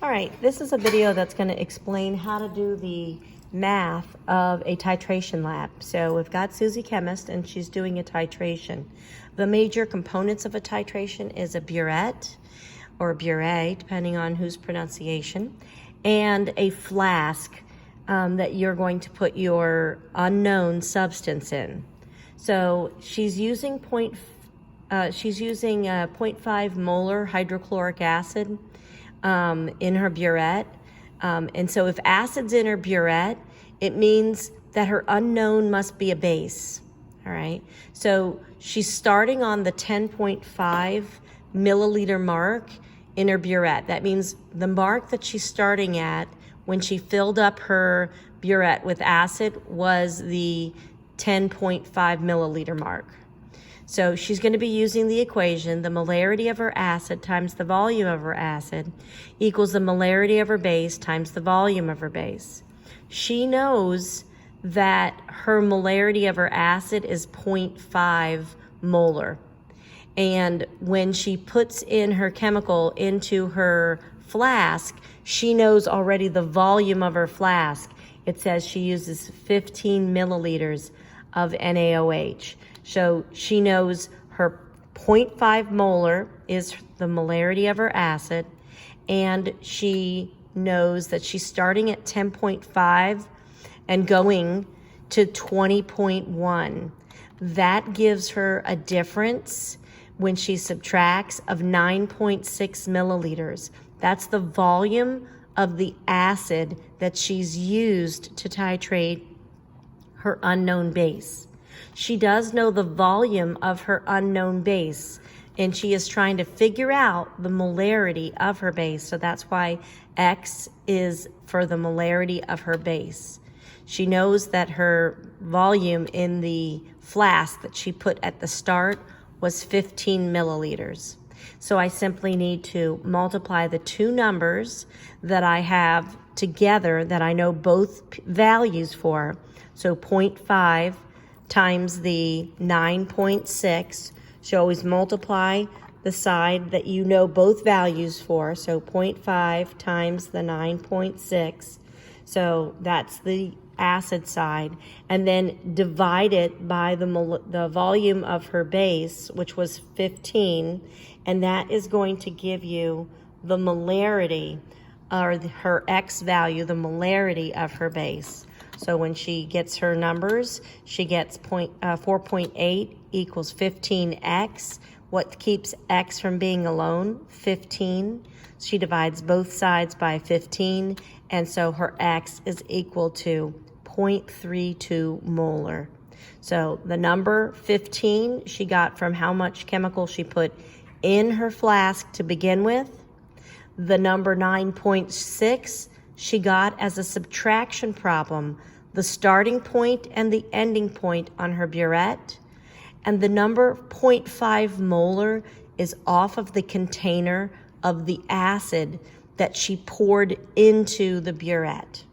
All right, this is a video that's going to explain how to do the math of a titration lab. So we've got Susie Chemist, and she's doing a titration. The major components of a titration is a burette, or a burette, depending on whose pronunciation, and a flask that you're going to put your unknown substance in. So she's using 0.5 molar hydrochloric acid in her burette. And so if acid's in her burette, it means that her unknown must be a base. All right. So she's starting on the 10.5 milliliter mark in her burette. That means the mark that she's starting at when she filled up her burette with acid was the 10.5 milliliter mark. So she's going to be using the equation, the molarity of her acid times the volume of her acid equals the molarity of her base times the volume of her base. She knows that her molarity of her acid is 0.5 molar. And when she puts in her chemical into her flask, she knows already the volume of her flask. It says she uses 15 milliliters of NaOH. So she knows her 0.5 molar is the molarity of her acid, and she knows that she's starting at 10.5 and going to 20.1. That gives her a difference when she subtracts of 9.6 milliliters. That's the volume of the acid that she's used to titrate her unknown base. She does know the volume of her unknown base, and she is trying to figure out the molarity of her base. So that's why X is for the molarity of her base. She knows that her volume in the flask that she put at the start was 15 milliliters. So I simply need to multiply the two numbers that I have together that I know both values for. So 0.5 times the 9.6. So always multiply the side that you know both values for. So 0.5 times the 9.6. So that's the acid side. And then divide it by the volume of her base, which was 15. And that is going to give you the molarity, or her X value, the molarity of her base. So when she gets her numbers, she gets 4.8 equals 15x. What keeps x from being alone? 15. She divides both sides by 15, and so her x is equal to 0.32 molar. So the number 15 she got from how much chemical she put in her flask to begin with. The number 9.6 she got as a subtraction problem, the starting point and the ending point on her burette. And the number 0.5 molar is off of the container of the acid that she poured into the burette.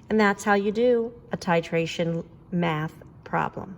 And that's how you do a titration math problem.